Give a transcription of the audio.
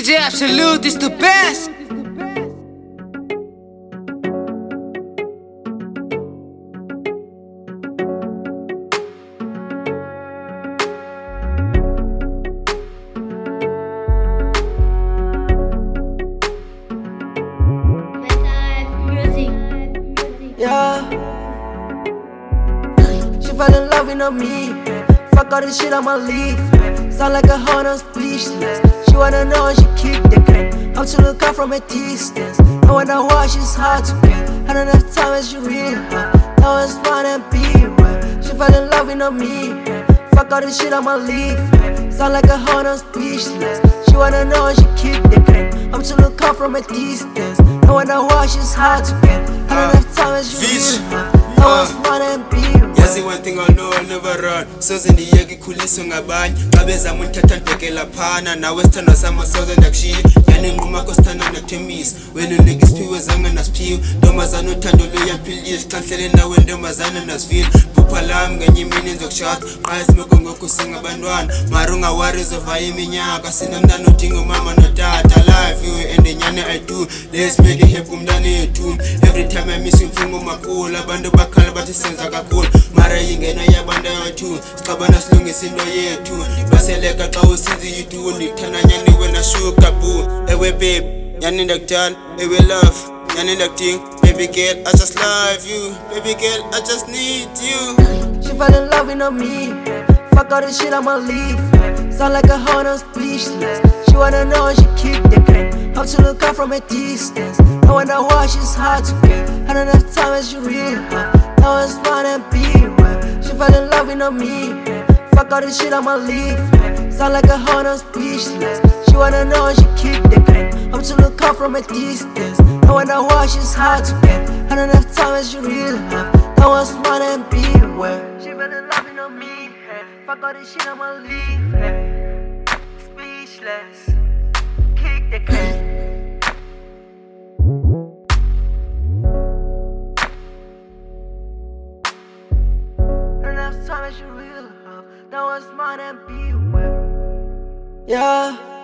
DJ Abosolute is the best. Yeah, she fell in love with me. Fuck all this shit I'ma leave. Sound like a horn, I'm speechless. She wanna know and she keep the game. How to look out from a distance. I wanna watch, it's hard to get. I don't have time as you real. Now it's fun and be real. She fell in love with me. Fuck all this shit I'ma leave. Sound like a horn, I'm speechless. She wanna know and she keep the game. I'm to look out from a distance. I wanna watch, it's hard to get. I don't have time as you real. Now it's fun and be real. Yazi one thing I know I'll never run. Soze ndiyeke khuliswe ngabanye Qabeza ngithatha ndibhekela phana nawe sithanda sama soze ndakushiya Yani nquma kosithanda nakuthembisa Wena unika isiphiwe zanga nasiphiwe Ntombazana uthando luyaphilisa Xa ngihlele nawe ntombazana nasivile Phupha lami ngenye imini ngizokushada Qha isimeko ngokho singabantwana Mara ungawari uzovaya iminyaka Sinomntana odinga umama notata Life you and enyane I do Let's make it happy umntana yethu Every time I miss imfungo makhulu Abantu bakhala bathi senza kakhulu Mara yingena yabantu yethu Sixabana silungisa into yethu Baseleka xa usizi yitu Ndikuthanda nyani wena shuka boo Ewe babe, nyani ndakuthanda Ewe love, nyani ndakudinga Baby girl, I just love you Baby girl, I just need you She fell in love with me. Fuck all this shit I'ma leave. Sound like a horn, I'm speechless. She wanna know and she keep the game. How to look out from a distance. I wanna watch, it's hard to get. I don't have time as you real. Now it's fun and be real. She fell in love with me. Fuck all this shit I'ma leave. Sound like a horn, I'm speechless. She wanna know and she keep the game. I'm to look out from a distance. I wanna watch, it's hard to get. I don't have time as you real. Now it's fun and be real. She fell in love with me. Fuck all this shit I'ma leave. Speechless. Kick the game. And that's time as you real. Now it's mine and be well. Yeah.